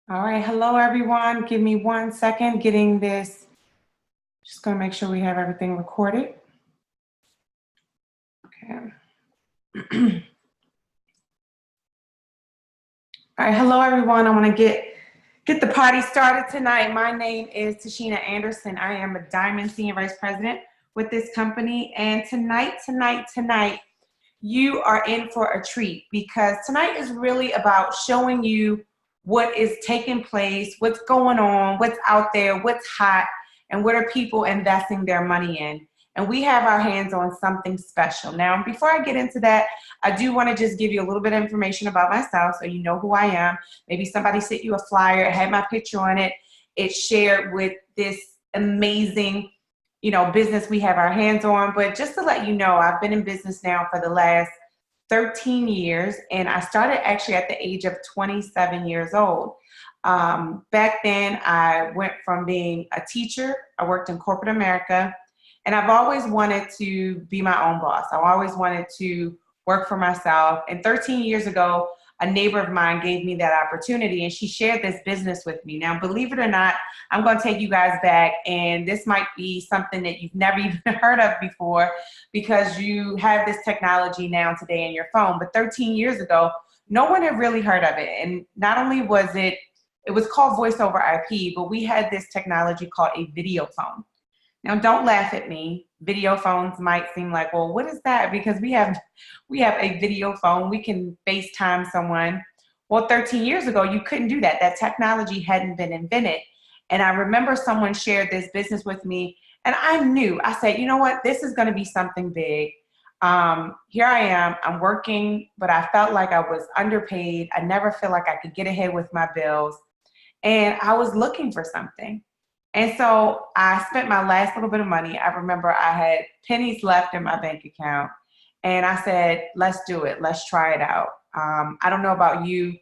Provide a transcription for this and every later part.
All right, hello everyone. Give me 1 second getting this. Just gonna make sure we have everything recorded. Okay. All right, hello everyone. I want to get the party started tonight. My name is Tashina Anderson. I am a Diamond Senior Vice President with this company. And tonight, you are in for a treat because tonight is really about showing you what is taking place, what's going on, what's out there, what's hot, and what are people investing their money in. And we have our hands on something special. Now, before I get into that, I do want to just give you a little bit of information about myself so you know who I am. Maybe somebody sent you a flyer, it had my picture on it. It's shared with this amazing, business we have our hands on. But just to let you know, I've been in business now for the last 13 years, and I started actually at the age of 27 years old. Back then, I went from being a teacher, I worked in corporate America, and I've always wanted to be my own boss. I always wanted to work for myself. And 13 years ago, a neighbor of mine gave me that opportunity, and she shared this business with me. Now, believe it or not, I'm going to take you guys back, and this might be something that you've never even heard of before because you have this technology now today in your phone. But 13 years ago, no one had really heard of it. And not only was it was called voice over IP, but we had this technology called a video phone. Now, don't laugh at me. Video phones might seem like, well, what is that? Because we have a video phone. We can FaceTime someone. Well, 13 years ago, you couldn't do that. That technology hadn't been invented. And I remember someone shared this business with me, and I said, you know what? This is going to be something big. Here I am. I'm working, but I felt like I was underpaid. I never feel like I could get ahead with my bills. And I was looking for something. And so I spent my last little bit of money. I remember I had pennies left in my bank account. And I said, let's do it. Let's try it out. I don't know about you,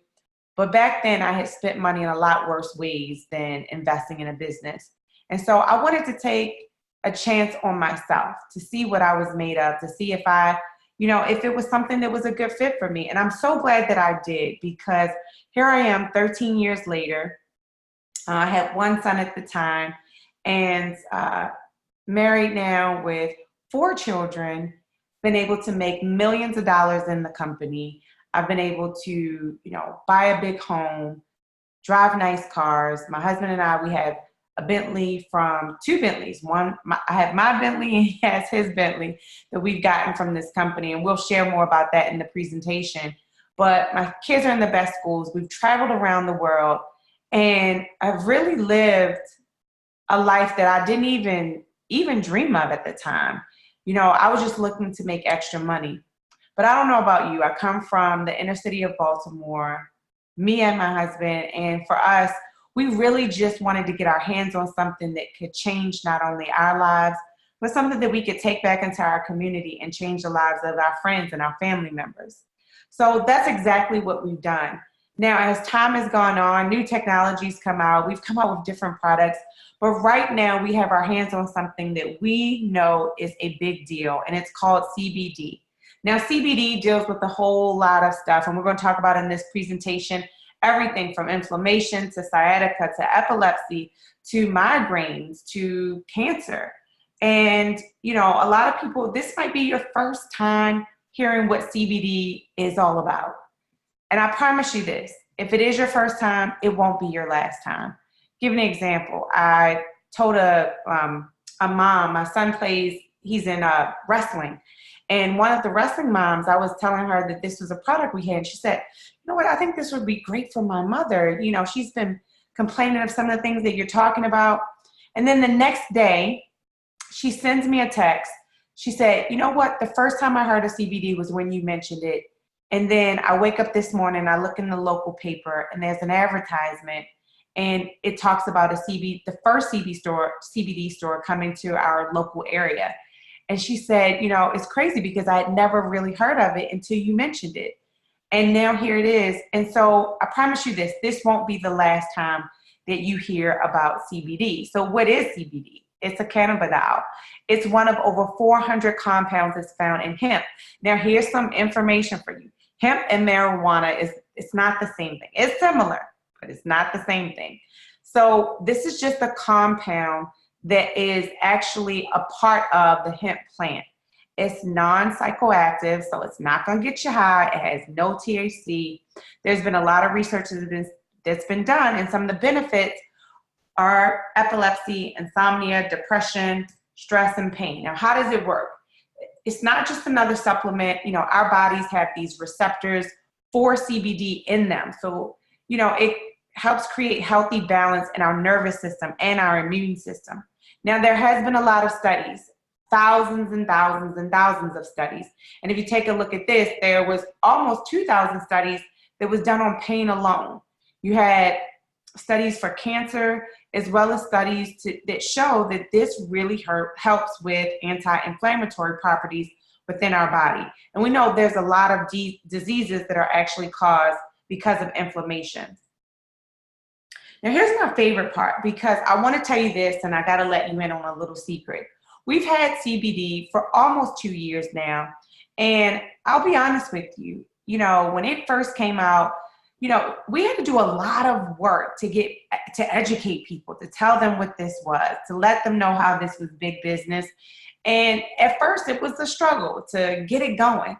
but back then I had spent money in a lot worse ways than investing in a business. And so I wanted to take a chance on myself to see what I was made of, to see if it was something that was a good fit for me. And I'm so glad that I did because here I am 13 years later. I had one son at the time and married now with 4 children, been able to make millions of dollars in the company. I've been able to, buy a big home, drive nice cars. My husband and I, we have a Bentley from two Bentleys. I have my Bentley and he has his Bentley that we've gotten from this company. And we'll share more about that in the presentation. But my kids are in the best schools. We've traveled around the world. And I've really lived a life that I didn't even dream of at the time. I was just looking to make extra money. But I don't know about you. I come from the inner city of Baltimore, me and my husband. And for us, we really just wanted to get our hands on something that could change not only our lives, but something that we could take back into our community and change the lives of our friends and our family members. So that's exactly what we've done. Now, as time has gone on, new technologies come out. We've come out with different products. But right now, we have our hands on something that we know is a big deal, and it's called CBD. Now, CBD deals with a whole lot of stuff, and we're going to talk about in this presentation everything from inflammation to sciatica to epilepsy to migraines to cancer. And, a lot of people, this might be your first time hearing what CBD is all about. And I promise you this, if it is your first time, it won't be your last time. Give an example. I told a mom, my son he's in wrestling. And one of the wrestling moms, I was telling her that this was a product we had. And she said, you know what, I think this would be great for my mother. She's been complaining of some of the things that you're talking about. And then the next day, she sends me a text. She said, you know what, the first time I heard of CBD was when you mentioned it. And then I wake up this morning, I look in the local paper, and there's an advertisement, and it talks about the first CBD store coming to our local area. And she said, it's crazy because I had never really heard of it until you mentioned it. And now here it is. And so I promise you this won't be the last time that you hear about CBD. So what is CBD? It's a cannabidiol. It's one of over 400 compounds that's found in hemp. Now here's some information for you. Hemp and marijuana it's not the same thing. It's similar, but it's not the same thing. So this is just a compound that is actually a part of the hemp plant. It's non-psychoactive, so it's not going to get you high. It has no THC. There's been a lot of research that's been done, and some of the benefits are epilepsy, insomnia, depression, stress, and pain. Now, how does it work? It's not just another supplement. You know, our bodies have these receptors for CBD in them. So, you know, it helps create healthy balance in our nervous system and our immune system. Now, there has been a lot of studies, thousands and thousands and thousands of studies. And if you take a look at this, there was almost 2,000 studies that was done on pain alone. You had studies for cancer, as well as studies that show that this really helps with anti-inflammatory properties within our body. And we know there's a lot of diseases that are actually caused because of inflammation. Now, here's my favorite part, because I want to tell you this, and I got to let you in on a little secret. We've had CBD for almost 2 years now, and I'll be honest with you, you know, when it first came out, you know, we had to do a lot of work to educate people, to tell them what this was, to let them know how this was big business. And at first it was a struggle to get it going.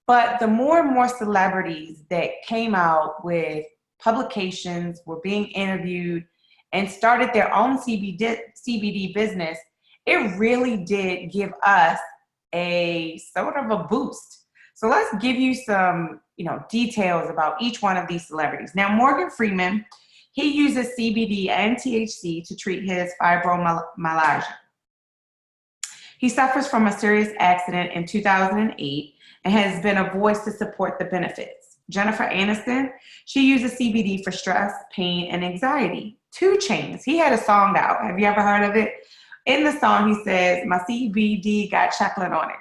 But the more and more celebrities that came out with publications, were being interviewed, and started their own CBD business, it really did give us a sort of a boost. So let's give you some, you know, details about each one of these celebrities. Now, Morgan Freeman, he uses CBD and THC to treat his fibromyalgia. He suffers from a serious accident in 2008 and has been a voice to support the benefits. Jennifer Aniston, she uses CBD for stress, pain, and anxiety. 2 Chainz, he had a song out. Have you ever heard of it? In the song, he says, "My CBD got chocolate on it."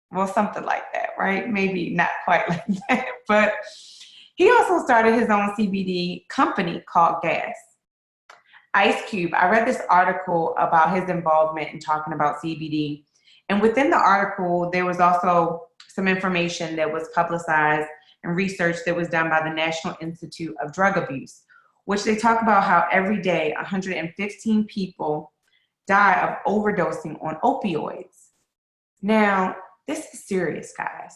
Well, something like that, right? Maybe not quite like that, but he also started his own CBD company called Gas. Ice Cube, I read this article about his involvement in talking about CBD. And within the article, there was also some information that was publicized and research that was done by the National Institute of Drug Abuse, which they talk about how every day 115 people die of overdosing on opioids. Now, this is serious, guys.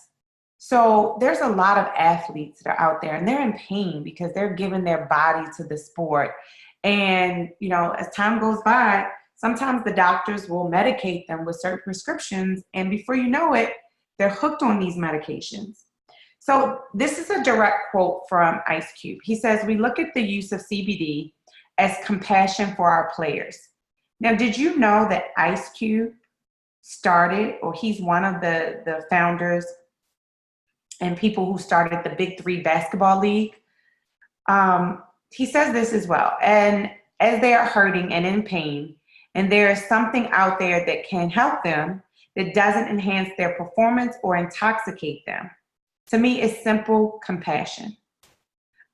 So there's a lot of athletes that are out there and they're in pain because they're giving their body to the sport. And, you know, as time goes by, sometimes the doctors will medicate them with certain prescriptions. And before you know it, they're hooked on these medications. So this is a direct quote from Ice Cube. He says, "We look at the use of CBD as compassion for our players." Now, did you know that Ice Cube started, or he's one of the founders and people who started the Big Three Basketball League? He says this as well. "And as they are hurting and in pain, and there is something out there that can help them, that doesn't enhance their performance or intoxicate them. To me, it's simple compassion."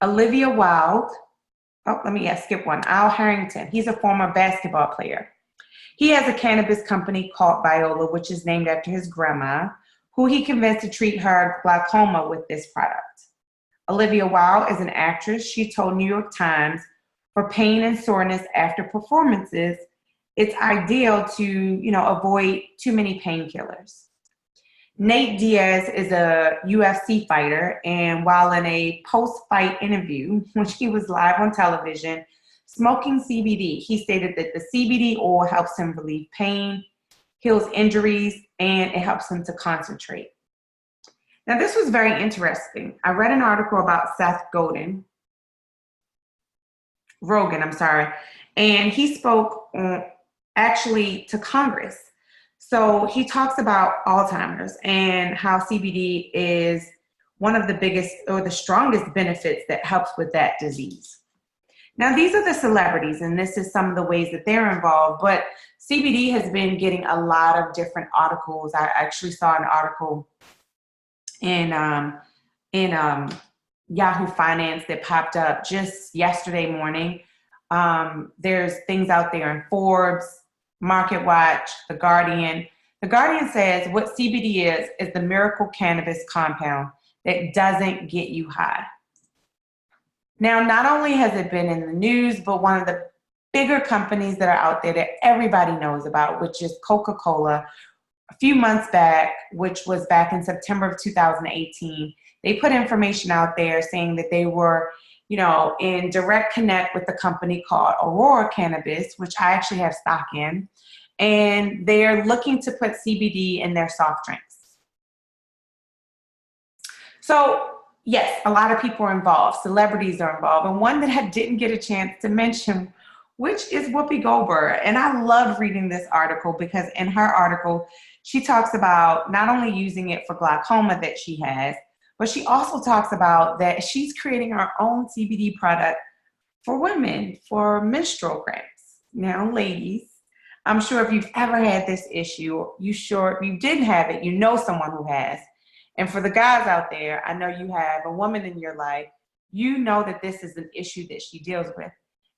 Olivia Wilde, skip one. Al Harrington, he's a former basketball player. He has a cannabis company called Viola, which is named after his grandma, who he convinced to treat her glaucoma with this product. Olivia Wilde is an actress. She told New York Times, "For pain and soreness after performances, it's ideal to, avoid too many painkillers." Nate Diaz is a UFC fighter, and while in a post-fight interview, which he was live on television, smoking CBD, he stated that the CBD oil helps him relieve pain, heals injuries, and it helps him to concentrate. Now, this was very interesting. I read an article about Seth Rogen, and he spoke actually to Congress. So he talks about Alzheimer's and how CBD is one of the biggest or the strongest benefits that helps with that disease. Now, these are the celebrities, and this is some of the ways that they're involved, but CBD has been getting a lot of different articles. I actually saw an article in Yahoo Finance that popped up just yesterday morning. There's things out there in Forbes, Market Watch, The Guardian. The Guardian says what CBD is the miracle cannabis compound that doesn't get you high. Now, not only has it been in the news, but one of the bigger companies that are out there that everybody knows about, which is Coca-Cola, a few months back, which was back in September of 2018, they put information out there saying that they were, in direct connect with the company called Aurora Cannabis, which I actually have stock in, and they're looking to put CBD in their soft drinks. So yes, a lot of people are involved. Celebrities are involved. And one that I didn't get a chance to mention, which is Whoopi Goldberg. And I love reading this article because in her article, she talks about not only using it for glaucoma that she has, but she also talks about that she's creating her own CBD product for women, for menstrual cramps. Now, ladies, I'm sure if you've ever had this issue, if you didn't have it, you know someone who has. And for the guys out there, I know you have a woman in your life, you know that this is an issue that she deals with.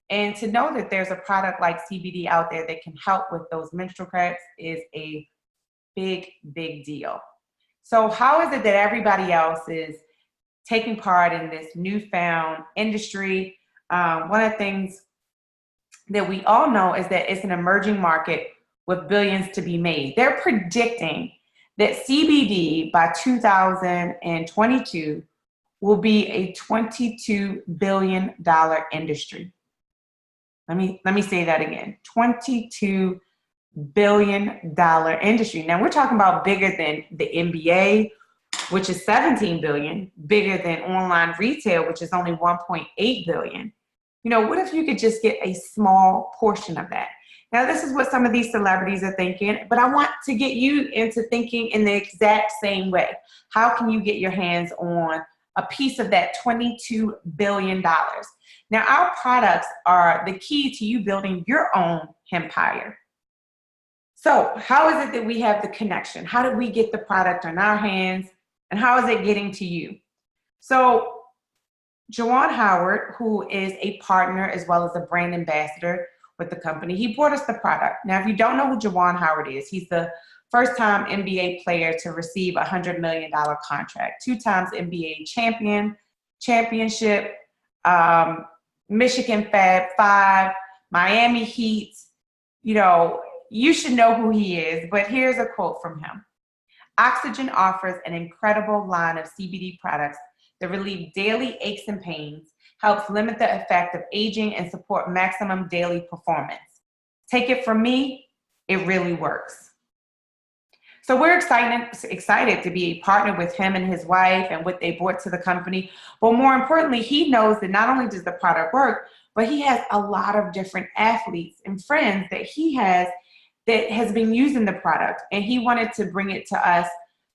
And to know that there's a product like CBD out there that can help with those menstrual cramps is a big, big deal. So how is it that everybody else is taking part in this newfound industry? One of the things that we all know is that it's an emerging market with billions to be made. They're predicting that CBD by 2022 will be a $22 billion industry. Let me say that again, $22 billion industry. Now we're talking about bigger than the NBA, which is 17 billion, bigger than online retail, which is only 1.8 billion. What if you could just get a small portion of that? Now, this is what some of these celebrities are thinking, but I want to get you into thinking in the exact same way. How can you get your hands on a piece of that $22 billion? Now, our products are the key to you building your own empire. So how is it that we have the connection? How did we get the product in our hands? And how is it getting to you? So Jawan Howard, who is a partner as well as a brand ambassador with the company, he brought us the product. Now, if you don't know who Jawan Howard is, he's the first-time NBA player to receive a $100 million contract, 2 times NBA championship, Michigan Fab 5, Miami Heat. You should know who he is, but here's a quote from him. Oxygen offers an incredible line of CBD products that relieve daily aches and pains, helps limit the effect of aging, and support maximum daily performance. Take it from me, it really works. So we're excited to be a partner with him and his wife and what they brought to the company. But more importantly, he knows that not only does the product work, but he has a lot of different athletes and friends that he has that has been using the product. And he wanted to bring it to us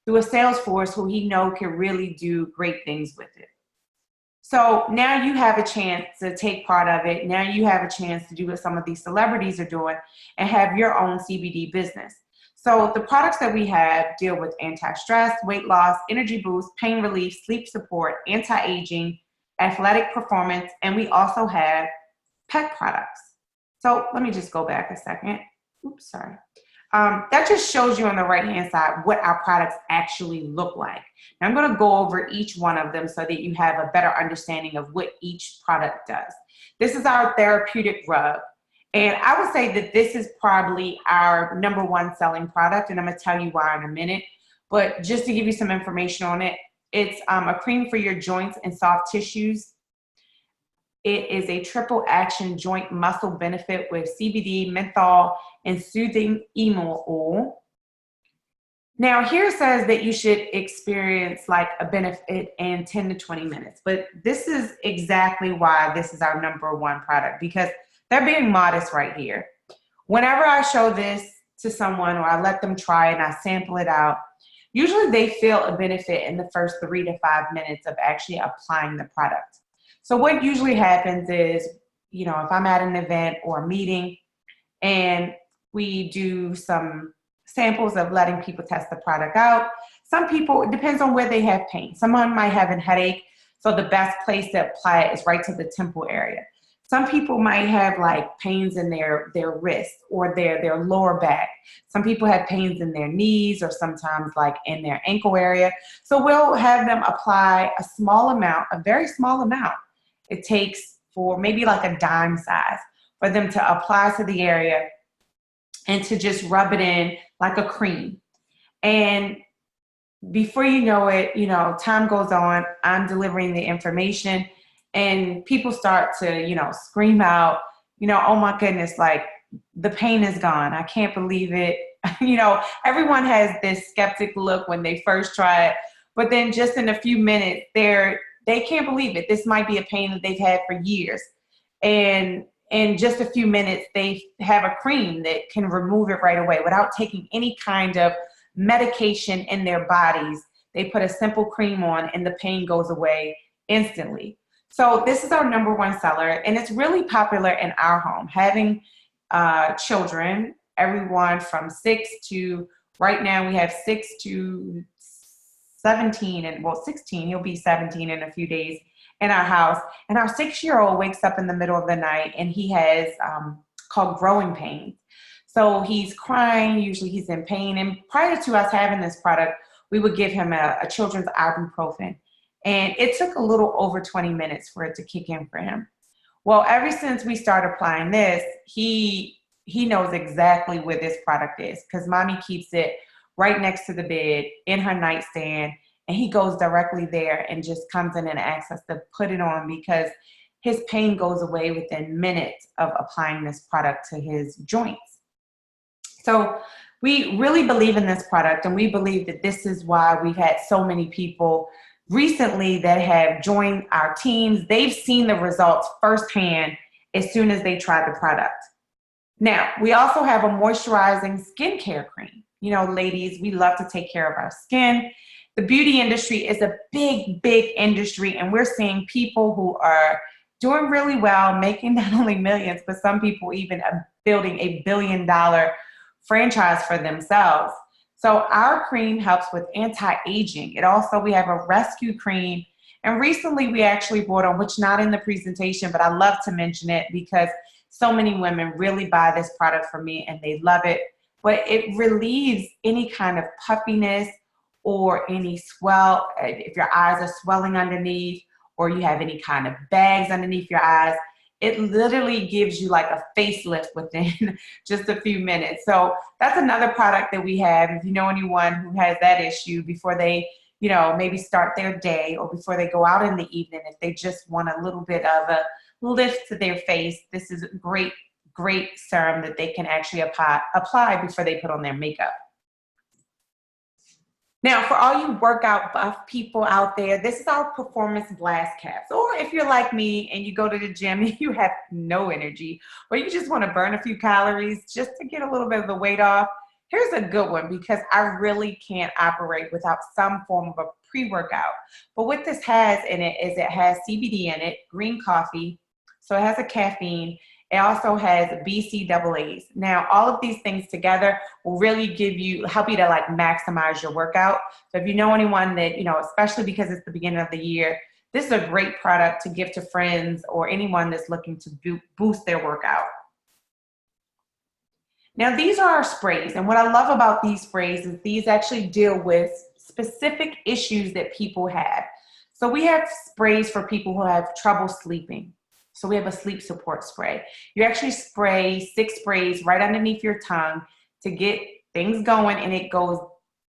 through a sales force who he knows can really do great things with it. So now you have a chance to take part of it. Now you have a chance to do what some of these celebrities are doing and have your own CBD business. So the products that we have deal with anti-stress, weight loss, energy boost, pain relief, sleep support, anti-aging, athletic performance, and we also have pet products. So let me just go back a second. Oops, sorry. That just shows you on the right-hand side what our products actually look like. Now I'm going to go over each one of them so that you have a better understanding of what each product does. This is our therapeutic rub. And I would say that this is probably our #1 selling product, and I'm going to tell you why in a minute. But just to give you some information on it, it's a cream for your joints and soft tissues. It is a triple action joint muscle benefit with CBD, menthol, and soothing emo oil. Now here it says that you should experience like a benefit in 10 to 20 minutes, but this is exactly why this is our #1 product, because they're being modest right here. Whenever I show this to someone or I let them try it and I sample it out, usually they feel a benefit in the first 3 to 5 minutes of actually applying the product. So what usually happens is, if I'm at an event or a meeting and we do some samples of letting people test the product out. Some people, it depends on where they have pain. Someone might have a headache, so the best place to apply it is right to the temple area. Some people might have like pains in their wrist or their lower back. Some people have pains in their knees or sometimes like in their ankle area. So we'll have them apply a small amount, a very small amount. it takes for maybe like a dime size for them to apply to the area and to just rub it in like a cream. And before you know it, you know, time goes on, I'm delivering the information and people start to, you know, scream out, you know, oh my goodness, like the pain is gone. I can't believe it. You know, everyone has this skeptic look when they first try it, but then just in a few minutes, they can't believe it. This might be a pain that they've had for years. And in just a few minutes, they have a cream that can remove it right away without taking any kind of medication in their bodies. They put a simple cream on and the pain goes away instantly. So this is our #1 seller, and it's really popular in our home. Having children, everyone from 6 to, right now we have 6 to 17, and well, 16, he'll be 17 in a few days in our house. And our 6-year-old wakes up in the middle of the night and he has called growing pains. So he's crying, usually he's in pain. And prior to us having this product, we would give him a children's ibuprofen. And it took a little over 20 minutes for it to kick in for him. Well, ever since we started applying this, he knows exactly where this product is because mommy keeps it right next to the bed in her nightstand. And he goes directly there and just comes in and asks us to put it on because his pain goes away within minutes of applying this product to his joints. So we really believe in this product, and we believe that this is why we've had so many people recently that have joined our teams. They've seen the results firsthand as soon as they tried the product. Now, we also have a moisturizing skincare cream. You know, ladies, we love to take care of our skin. The beauty industry is a big, big industry, and we're seeing people who are doing really well, making not only millions, but some people even building a billion-dollar franchise for themselves. So our cream helps with anti-aging. It also, we have a rescue cream. And recently we actually brought on, which not in the presentation, but I love to mention it because so many women really buy this product from me and they love it. But it relieves any kind of puffiness or any swell, if your eyes are swelling underneath or you have any kind of bags underneath your eyes. It literally gives you like a facelift within just a few minutes. So that's another product that we have. If you know anyone who has that issue before they, you know, maybe start their day or before they go out in the evening, if they just want a little bit of a lift to their face, this is a great, great serum that they can actually apply before they put on their makeup. Now, for all you workout buff people out there, this is our performance blast caps. Or if you're like me and you go to the gym and you have no energy, or you just want to burn a few calories just to get a little bit of the weight off, here's a good one because I really can't operate without some form of a pre-workout. But what this has in it is it has CBD in it, green coffee, so it has a caffeine. It also has BCAAs. Now, all of these things together will really help you to like maximize your workout. So if you know anyone that, you know, especially because it's the beginning of the year, this is a great product to give to friends or anyone that's looking to boost their workout. Now, these are our sprays. And what I love about these sprays is these actually deal with specific issues that people have. So we have sprays for people who have trouble sleeping. So we have a sleep support spray. You actually spray 6 sprays right underneath your tongue to get things going, and it goes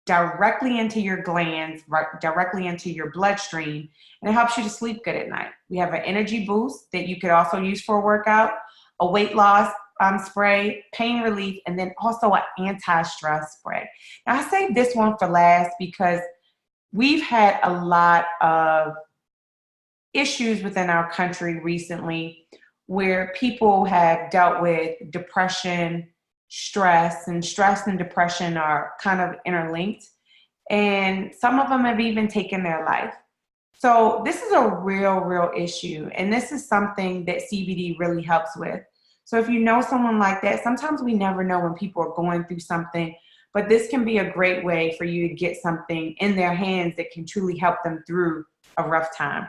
directly into your glands, directly into your bloodstream, and it helps you to sleep good at night. We have an energy boost that you could also use for a workout, a weight loss spray, pain relief, and then also an anti-stress spray. Now I saved this one for last because we've had a lot of issues within our country recently where people have dealt with depression, stress, and depression are kind of interlinked. And some of them have even taken their life. So this is a real issue. And this is something that CBD really helps with. So if you know someone like that, sometimes we never know when people are going through something, but this can be a great way for you to get something in their hands that can truly help them through a rough time.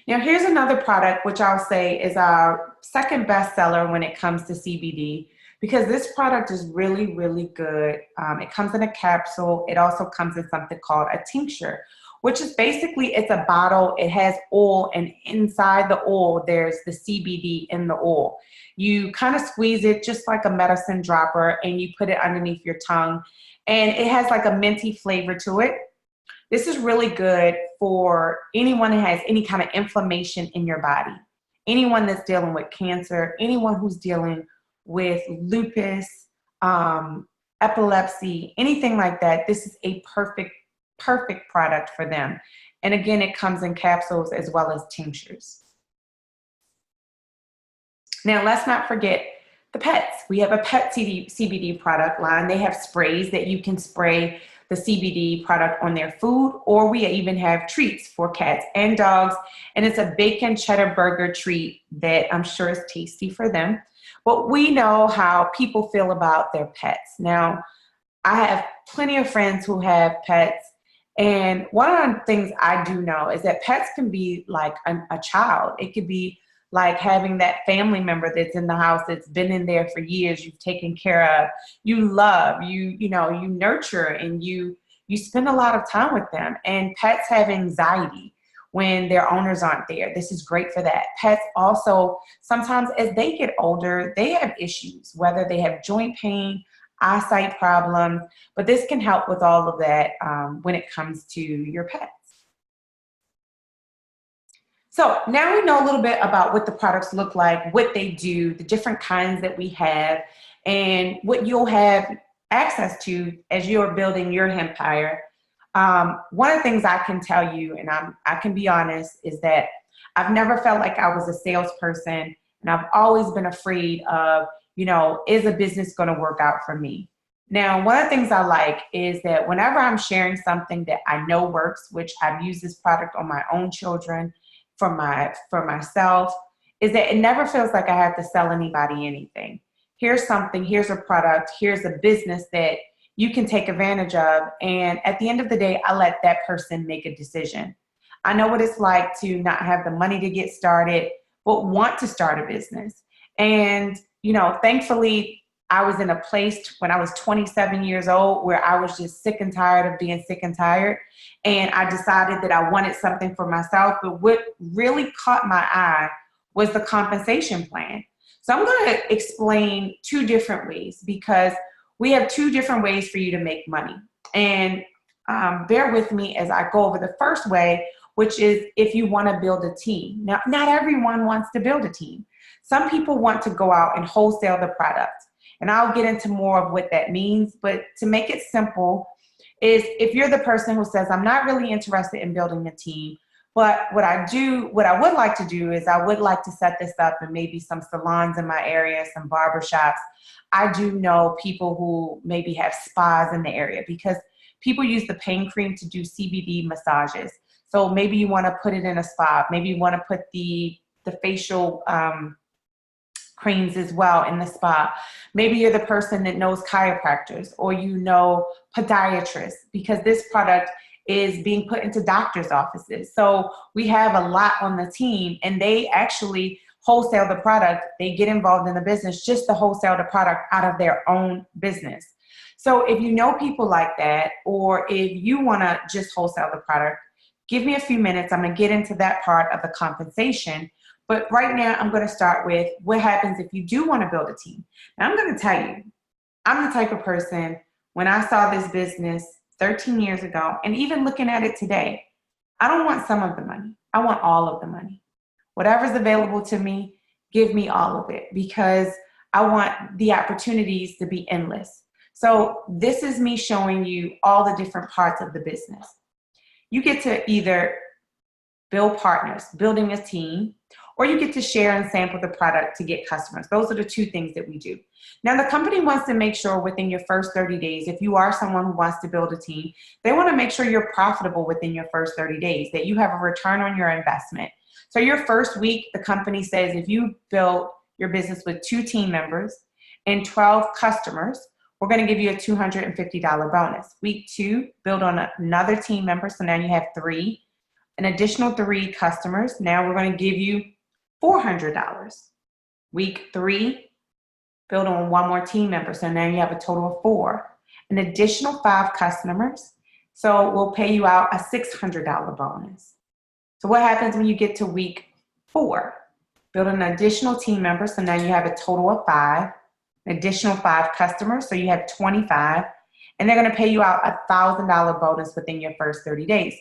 Now, here's another product, which I'll say is our second best seller when it comes to CBD, because this product is really good. It comes in a capsule. It also comes in something called a tincture. which is basically, it's a bottle. It has oil, and inside the oil, there's the CBD in the oil. You kind of squeeze it just like a medicine dropper, and you put it underneath your tongue, and it has like a minty flavor to it. This is really good for anyone who has any kind of inflammation in your body, anyone that's dealing with cancer, anyone who's dealing with lupus, epilepsy, anything like that. This is a perfect product for them. And again, it comes in capsules as well as tinctures. Now, let's not forget the pets. We have a pet CBD product line. They have sprays that you can spray the CBD product on their food, or we even have treats for cats and dogs. And it's a bacon cheddar burger treat that I'm sure is tasty for them. But we know how people feel about their pets. Now, I have plenty of friends who have pets. And one of the things I do know is that pets can be like a child. It could be like having that family member that's in the house that's been in there for years, you've taken care of, you love, you nurture, and you spend a lot of time with them. And pets have anxiety when their owners aren't there. This is great for that. Pets also, sometimes as they get older, they have issues, whether they have joint pain, eyesight problems, but this can help with all of that when it comes to your pets. So now we know a little bit about what the products look like, what they do, the different kinds that we have, and what you'll have access to as you're building your empire. One of the things I can tell you, and I can be honest, is that I've never felt like I was a salesperson, and I've always been afraid of, is a business going to work out for me? Now, one of the things I like is that whenever I'm sharing something that I know works, which I've used this product on my own children, for myself, is that it never feels like I have to sell anybody anything. Here's something, here's a product, here's a business that you can take advantage of. And at the end of the day, I let that person make a decision. I know what it's like to not have the money to get started, but want to start a business. And, thankfully, I was in a place when I was 27 years old where I was just sick and tired of being sick and tired. And I decided that I wanted something for myself. But what really caught my eye was the compensation plan. So I'm going to explain two different ways, because we have two different ways for you to make money. And bear with me as I go over the first way, which is if you want to build a team. Now, not everyone wants to build a team. Some people want to go out and wholesale the product. And I'll get into more of what that means. But to make it simple is if you're the person who says, I'm not really interested in building a team, but what I would like to do is I would like to set this up in maybe some salons in my area, some barbershops. I do know people who maybe have spas in the area, because people use the pain cream to do CBD massages. So maybe you want to put it in a spa. Maybe you want to put the facial creams as well in the spa. Maybe you're the person that knows chiropractors, or podiatrists, because this product is being put into doctors' offices. So we have a lot on the team, and they actually wholesale the product. They get involved in the business just to wholesale the product out of their own business. So if you know people like that, or if you want to just wholesale the product, give me a few minutes. I'm going to get into that part of the compensation. But right now, I'm going to start with what happens if you do want to build a team. Now, I'm going to tell you, I'm the type of person, when I saw this business 13 years ago, and even looking at it today, I don't want some of the money. I want all of the money. Whatever's available to me, give me all of it, because I want the opportunities to be endless. So this is me showing you all the different parts of the business. You get to either build partners, building a team, or you get to share and sample the product to get customers. Those are the two things that we do. Now, the company wants to make sure within your first 30 days, if you are someone who wants to build a team, they want to make sure you're profitable within your first 30 days, that you have a return on your investment. So your first week, the company says if you build your business with 2 team members and 12 customers, we're going to give you a $250 bonus. Week 2, build on another team member. So now you have 3, an additional 3 customers. Now we're going to give you $400. Week 3, build on 1 more team member. So now you have a total of 4. An additional 5 customers, So we'll pay you out a $600 bonus. So what happens when you get to week 4? Build an additional team member, so now you have a total of 5, an additional 5 customers, so you have 25, and they're gonna pay you out a $1,000 bonus within your first 30 days.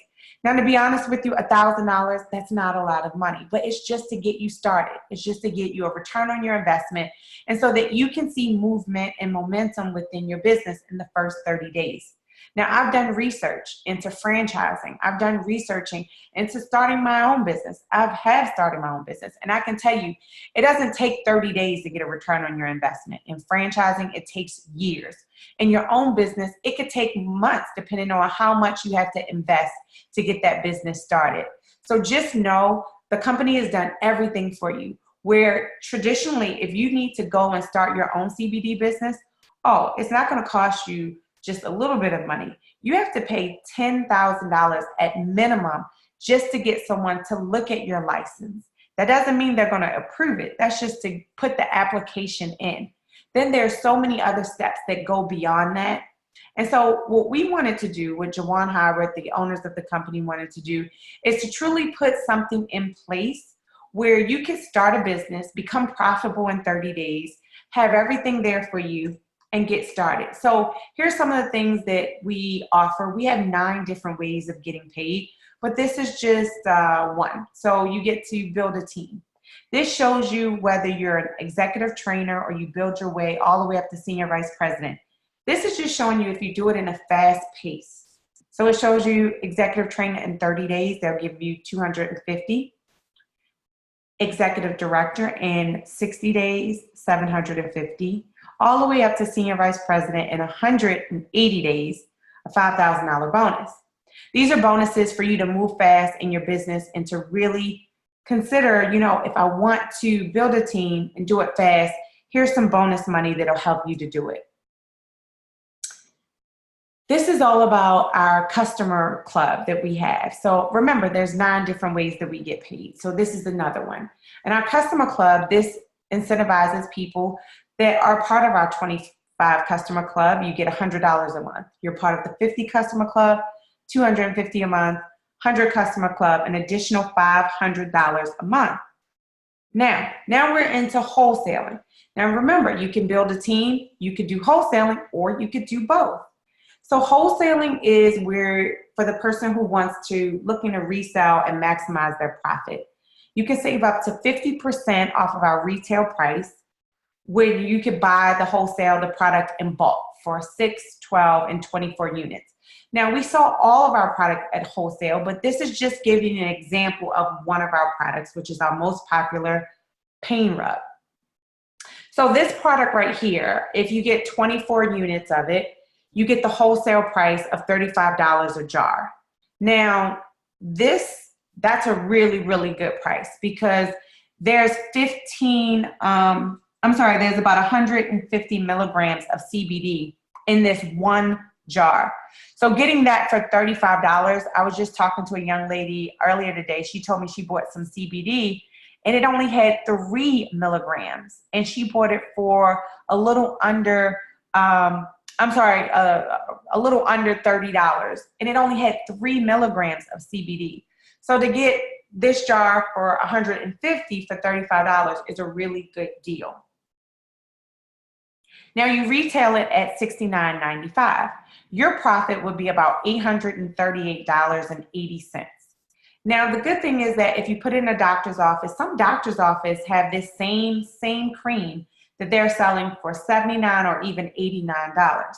Now, to be honest with you, $1,000, that's not a lot of money, but it's just to get you started. It's just to get you a return on your investment, and so that you can see movement and momentum within your business in the first 30 days. Now, I've done research into franchising. I've done researching into starting my own business. I have started my own business. And I can tell you, it doesn't take 30 days to get a return on your investment. In franchising, it takes years. In your own business, it could take months depending on how much you have to invest to get that business started. So just know the company has done everything for you. Where traditionally, if you need to go and start your own CBD business, oh, it's not going to cost you just a little bit of money. You have to pay $10,000 at minimum just to get someone to look at your license. That doesn't mean they're going to approve it. That's just to put the application in. Then there's so many other steps that go beyond that. And so what we wanted to do, what Jawan Howard, the owners of the company, wanted to do is to truly put something in place where you can start a business, become profitable in 30 days, have everything there for you, and get started. So here's some of the things that we offer. We have 9 different ways of getting paid, but this is just one. So you get to build a team. This shows you whether you're an executive trainer or you build your way all the way up to senior vice president. This is just showing you if you do it in a fast pace. So it shows you executive trainer in 30 days, they'll give you 250. Executive director in 60 days, 750. All the way up to senior vice president in 180 days, a $5,000 bonus. These are bonuses for you to move fast in your business and to really consider, you know, if I want to build a team and do it fast, here's some bonus money that'll help you to do it. This is all about our customer club that we have. So remember, there's 9 different ways that we get paid. So this is another one. And our customer club, this incentivizes people that are part of our 25 customer club. You get $100 a month. You're part of the 50 customer club, $250 a month, 100 customer club, an additional $500 a month. Now we're into wholesaling. Now remember, you can build a team, you could do wholesaling, or you could do both. So wholesaling is where, for the person who wants to, looking to resell and maximize their profit. You can save up to 50% off of our retail price, where you could buy the product in bulk for 6, 12, and 24 units. Now, we sell all of our product at wholesale, but this is just giving you an example of one of our products, which is our most popular pain rub. So this product right here, if you get 24 units of it, you get the wholesale price of $35 a jar. Now, that's a really, really good price because there's there's about 150 milligrams of CBD in this one jar. So getting that for $35, I was just talking to a young lady earlier today. She told me she bought some CBD and it only had 3 milligrams. And she bought it for a little under $30. And it only had 3 milligrams of CBD. So to get this jar for $150 for $35 is a really good deal. Now you retail it at $69.95. Your profit would be about $838.80. Now the good thing is that if you put it in a doctor's office, some doctor's office have this same cream that they're selling for $79 or even $89.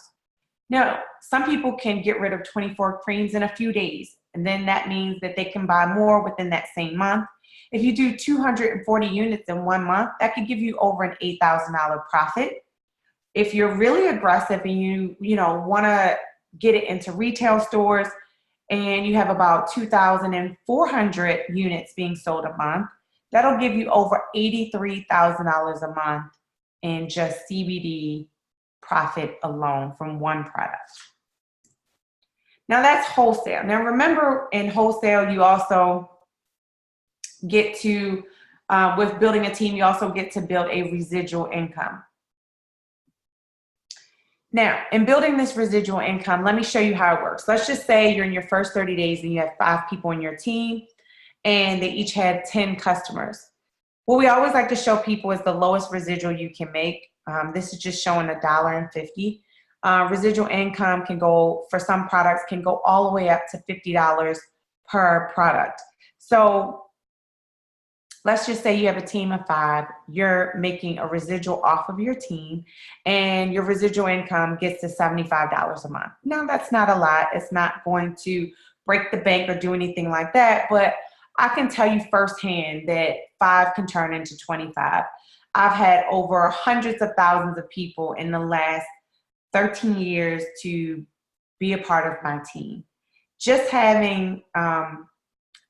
Now, some people can get rid of 24 creams in a few days, and then that means that they can buy more within that same month. If you do 240 units in 1 month, that could give you over an $8,000 profit. If you're really aggressive and you want to get it into retail stores and you have about 2,400 units being sold a month, that'll give you over $83,000 a month in just CBD profit alone from one product. Now that's wholesale. Now remember, in wholesale, you also get to, with building a team, you also get to build a residual income. Now, in building this residual income, let me show you how it works. Let's just say you're in your first 30 days and you have 5 people in your team and they each had 10 customers. What we always like to show people is the lowest residual you can make. This is just showing $1.50. Residual income can go, for some products, can go all the way up to $50 per product. So let's just say you have a team of 5, you're making a residual off of your team, and your residual income gets to $75 a month. Now, that's not a lot. It's not going to break the bank or do anything like that, but I can tell you firsthand that 5 can turn into 25. I've had over hundreds of thousands of people in the last 13 years to be a part of my team. Just having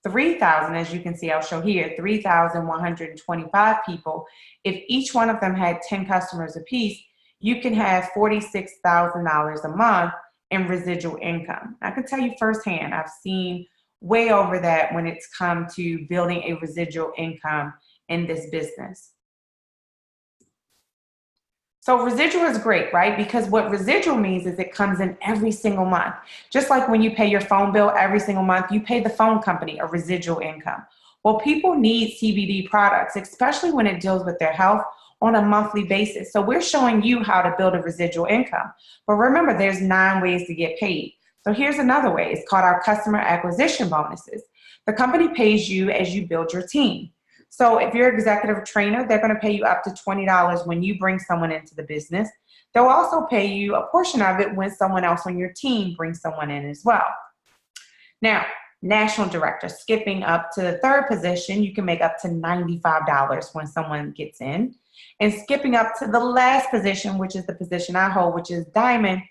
3,000, as you can see, I'll show here, 3,125 people. If each one of them had 10 customers apiece, you can have $46,000 a month in residual income. I can tell you firsthand, I've seen way over that when it's come to building a residual income in this business. So residual is great, right? Because what residual means is it comes in every single month. Just like when you pay your phone bill every single month, you pay the phone company a residual income. Well, people need CBD products, especially when it deals with their health, on a monthly basis. So we're showing you how to build a residual income. But remember, there's 9 ways to get paid. So here's another way. It's called our customer acquisition bonuses. The company pays you as you build your team. So if you're an executive trainer, they're going to pay you up to $20 when you bring someone into the business. They'll also pay you a portion of it when someone else on your team brings someone in as well. Now, national director, skipping up to the 3rd position, you can make up to $95 when someone gets in. And skipping up to the last position, which is the position I hold, which is diamond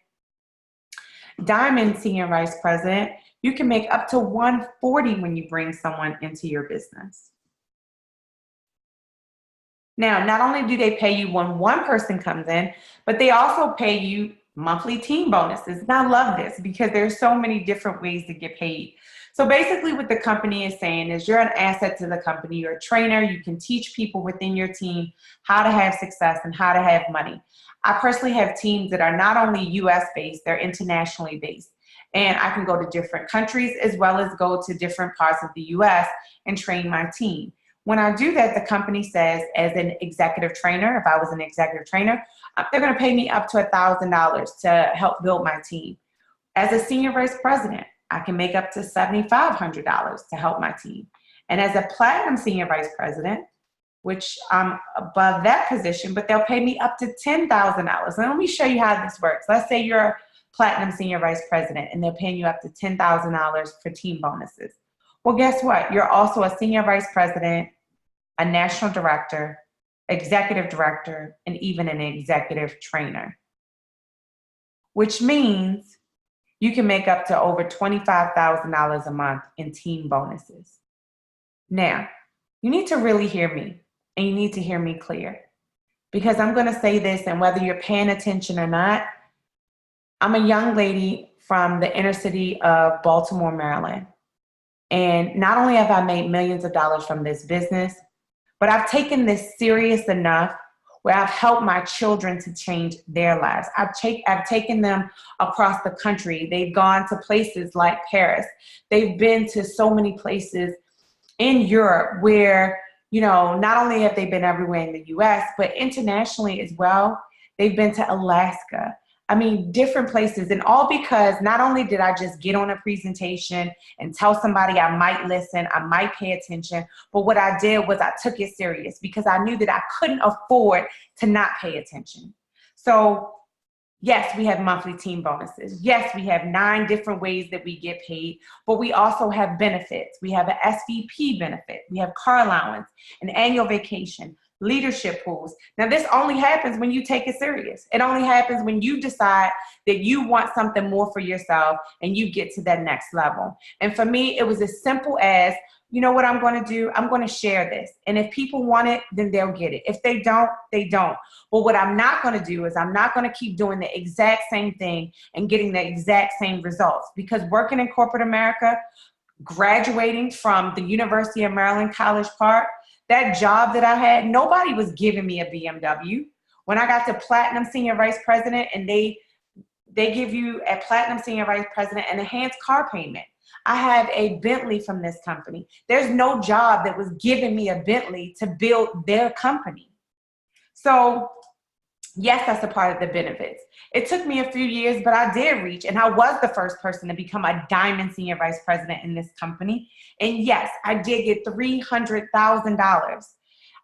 senior vice president, you can make up to $140 when you bring someone into your business. Now, not only do they pay you when one person comes in, but they also pay you monthly team bonuses. And I love this because there's so many different ways to get paid. So basically what the company is saying is you're an asset to the company. You're a trainer. You can teach people within your team how to have success and how to have money. I personally have teams that are not only US based, they're internationally based. And I can go to different countries as well as go to different parts of the US and train my team. When I do that, the company says, as an executive trainer, if I was an executive trainer, they're going to pay me up to $1,000 to help build my team. As a senior vice president, I can make up to $7,500 to help my team. And as a platinum senior vice president, which I'm above that position, but they'll pay me up to $10,000. And let me show you how this works. Let's say you're a platinum senior vice president and they're paying you up to $10,000 for team bonuses. Well, guess what? You're also a senior vice president, a national director, executive director, and even an executive trainer, which means you can make up to over $25,000 a month in team bonuses. Now, you need to really hear me, and you need to hear me clear, because I'm going to say this, and whether you're paying attention or not, I'm a young lady from the inner city of Baltimore, Maryland. And not only have I made millions of dollars from this business, but I've taken this serious enough where I've helped my children to change their lives. I've taken them across the country. They've gone to places like Paris. They've been to so many places in Europe where, you know, not only have they been everywhere in the US, but internationally as well. They've been to Alaska. I mean, different places, and all because not only did I just get on a presentation and tell somebody I might listen, I might pay attention, but what I did was I took it serious because I knew that I couldn't afford to not pay attention. So yes, we have monthly team bonuses. Yes, we have 9 different ways that we get paid, but we also have benefits. We have an SVP benefit. We have car allowance, an annual vacation, leadership pools. Now, this only happens when you take it serious. It only happens when you decide that you want something more for yourself and you get to that next level. And for me, it was as simple as, you know what I'm going to do? I'm going to share this. And if people want it, then they'll get it. If they don't, they don't. But what I'm not going to do is I'm not going to keep doing the exact same thing and getting the exact same results. Because working in corporate America, graduating from the University of Maryland, College Park, that job that I had, nobody was giving me a BMW. When I got to platinum senior vice president and they they give you a Platinum Senior Vice President an enhanced car payment. I have a Bentley from this company. There's no job that was giving me a Bentley to build their company. So yes, that's a part of the benefits. It took me a few years, but I did reach, and I was the first person to become a Diamond Senior Vice President in this company. And yes, I did get $300,000.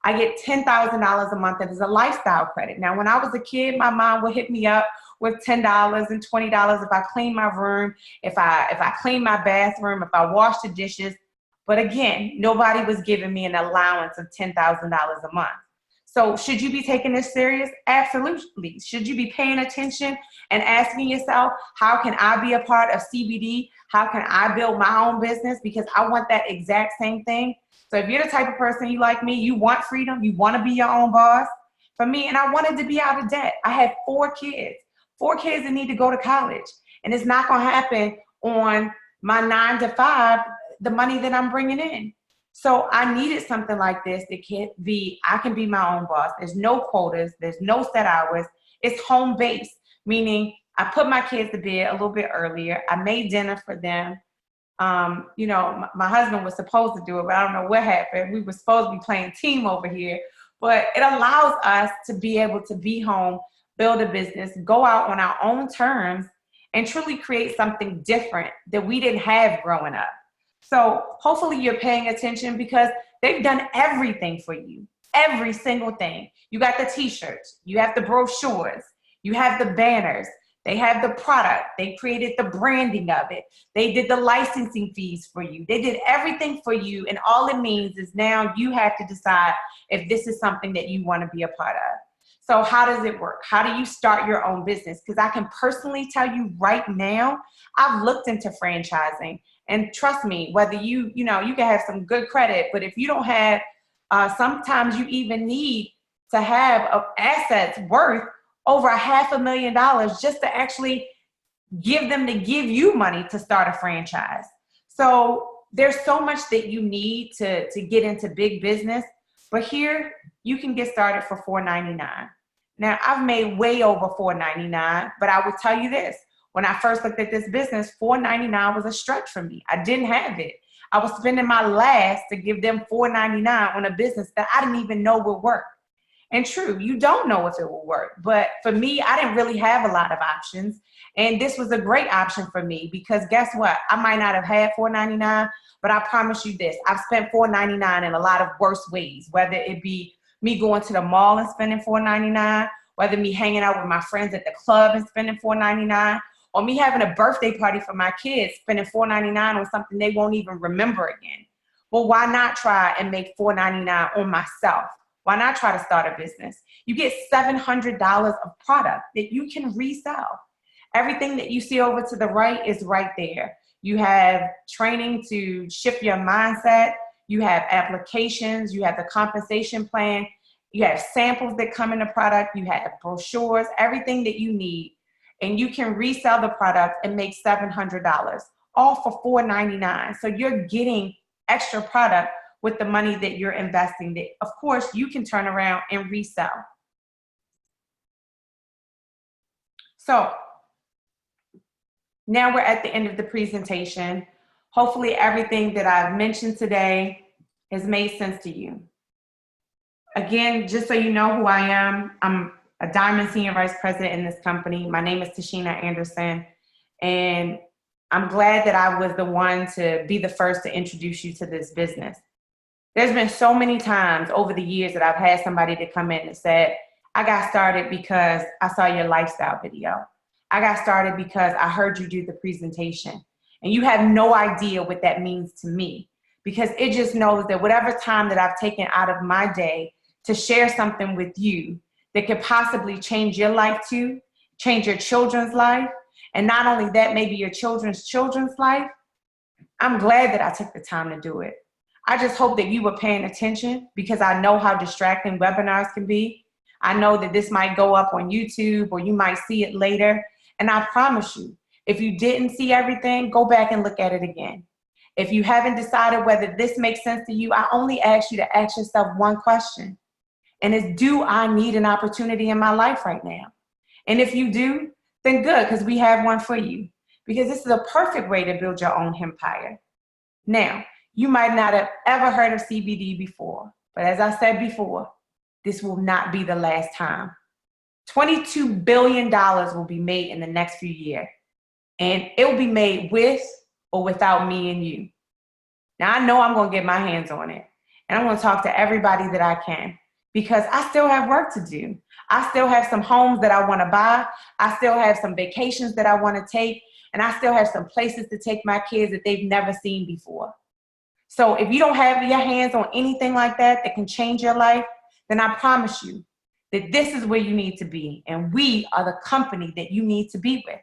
I get $10,000 a month as a lifestyle credit. Now, when I was a kid, my mom would hit me up with $10 and $20 if I clean my room, if I clean my bathroom, if I wash the dishes. But again, nobody was giving me an allowance of $10,000 a month. So should you be taking this serious? Absolutely. Should you be paying attention and asking yourself, how can I be a part of CBD? How can I build my own business? Because I want that exact same thing. So if you're the type of person, you like me, you want freedom, you want to be your own boss. For me, and I wanted to be out of debt. I had 4 kids that need to go to college. And it's not going to happen on my 9 to 5, the money that I'm bringing in. So I needed something like this that I can be my own boss. There's no quotas. There's no set hours. It's home based, meaning I put my kids to bed a little bit earlier. I made dinner for them. You know, my husband was supposed to do it, but I don't know what happened. We were supposed to be playing team over here, but it allows us to be able to be home, build a business, go out on our own terms, and truly create something different that we didn't have growing up. So hopefully you're paying attention, because they've done everything for you, every single thing. You got the t-shirts, you have the brochures, you have the banners, they have the product, they created the branding of it, they did the licensing fees for you, they did everything for you, and all it means is now you have to decide if this is something that you want to be a part of. So how does it work? How do you start your own business? Because I can personally tell you right now, I've looked into franchising. And trust me, whether you can have some good credit, but if you don't have, sometimes you even need to have assets worth over $500,000 just to actually give them to give you money to start a franchise. So there's so much that you need to get into big business, but here you can get started for $4.99. Now I've made way over $4.99, but I will tell you this. When I first looked at this business, $4.99 was a stretch for me. I didn't have it. I was spending my last to give them $4.99 on a business that I didn't even know would work. And true, you don't know if it will work. But for me, I didn't really have a lot of options. And this was a great option for me, because guess what? I might not have had $4.99, but I promise you this. I've spent $4.99 in a lot of worse ways, whether it be me going to the mall and spending $4.99, whether me hanging out with my friends at the club and spending $4.99, or me having a birthday party for my kids, spending $4.99 on something they won't even remember again. Well, why not try and make $4.99 on myself? Why not try to start a business? You get $700 of product that you can resell. Everything that you see over to the right is right there. You have training to shift your mindset. You have applications. You have the compensation plan. You have samples that come in the product. You have brochures, everything that you need. And you can resell the product and make $700, all for $4.99. So you're getting extra product with the money that you're investing that, of course, you can turn around and resell. So now we're at the end of the presentation. Hopefully everything that I've mentioned today has made sense to you. Again, just so you know who I am, I'm a Diamond Senior Vice President in this company. My name is Tashina Anderson, and I'm glad that I was the one to be the first to introduce you to this business. There's been so many times over the years that I've had somebody to come in and said, I got started because I saw your lifestyle video. I got started because I heard you do the presentation. And you have no idea what that means to me, because it just knows that whatever time that I've taken out of my day to share something with you that could possibly change your life too, change your children's life, and not only that, maybe your children's life, I'm glad that I took the time to do it. I just hope that you were paying attention, because I know how distracting webinars can be. I know that this might go up on YouTube or you might see it later. And I promise you, if you didn't see everything, go back and look at it again. If you haven't decided whether this makes sense to you, I only ask you to ask yourself one question. And it's, do I need an opportunity in my life right now? And if you do, then good, because we have one for you. Because this is a perfect way to build your own empire. Now, you might not have ever heard of CBD before, but as I said before, this will not be the last time. $22 billion will be made in the next few years, and it will be made with or without me and you. Now, I know I'm going to get my hands on it, and I'm going to talk to everybody that I can, because I still have work to do. I still have some homes that I want to buy. I still have some vacations that I want to take, and I still have some places to take my kids that they've never seen before. So if you don't have your hands on anything like that that can change your life, then I promise you that this is where you need to be, and we are the company that you need to be with.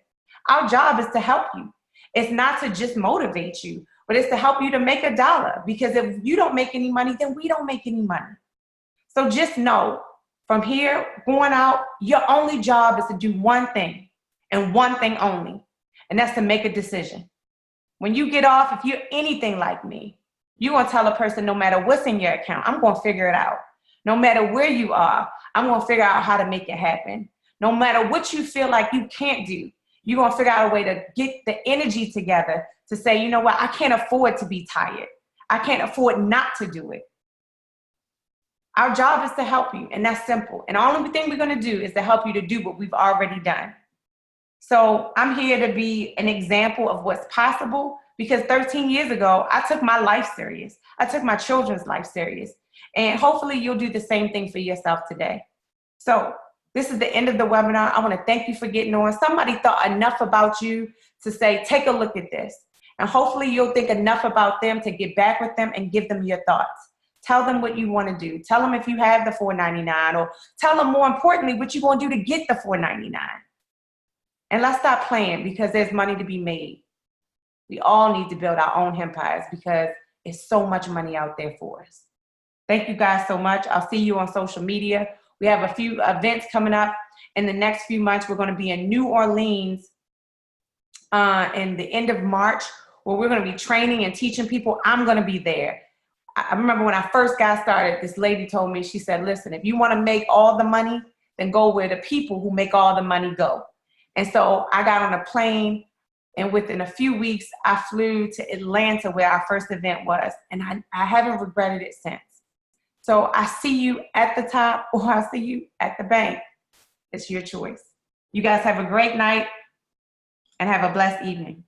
Our job is to help you. It's not to just motivate you, but it's to help you to make a dollar, because if you don't make any money, then we don't make any money. So just know, from here going out, your only job is to do one thing and one thing only, and that's to make a decision. When you get off, if you're anything like me, you're going to tell a person, no matter what's in your account, I'm going to figure it out. No matter where you are, I'm going to figure out how to make it happen. No matter what you feel like you can't do, you're going to figure out a way to get the energy together to say, you know what, I can't afford to be tired. I can't afford not to do it. Our job is to help you, and that's simple. And the only thing we're going to do is to help you to do what we've already done. So I'm here to be an example of what's possible, because 13 years ago, I took my life serious. I took my children's life serious. And hopefully you'll do the same thing for yourself today. So this is the end of the webinar. I want to thank you for getting on. Somebody thought enough about you to say, take a look at this. And hopefully you'll think enough about them to get back with them and give them your thoughts. Tell them what you want to do. Tell them if you have the $4.99, or tell them, more importantly, what you're going to do to get the $4.99. And let's stop playing, because there's money to be made. We all need to build our own empires, because there's so much money out there for us. Thank you guys so much. I'll see you on social media. We have a few events coming up in the next few months. We're going to be in New Orleans in the end of March, where we're going to be training and teaching people. I'm going to be there. I remember when I first got started, this lady told me, she said, listen, if you want to make all the money, then go where the people who make all the money go. And so I got on a plane, and within a few weeks, I flew to Atlanta, where our first event was, and I haven't regretted it since. So I see you at the top, or I see you at the bank. It's your choice. You guys have a great night, and have a blessed evening.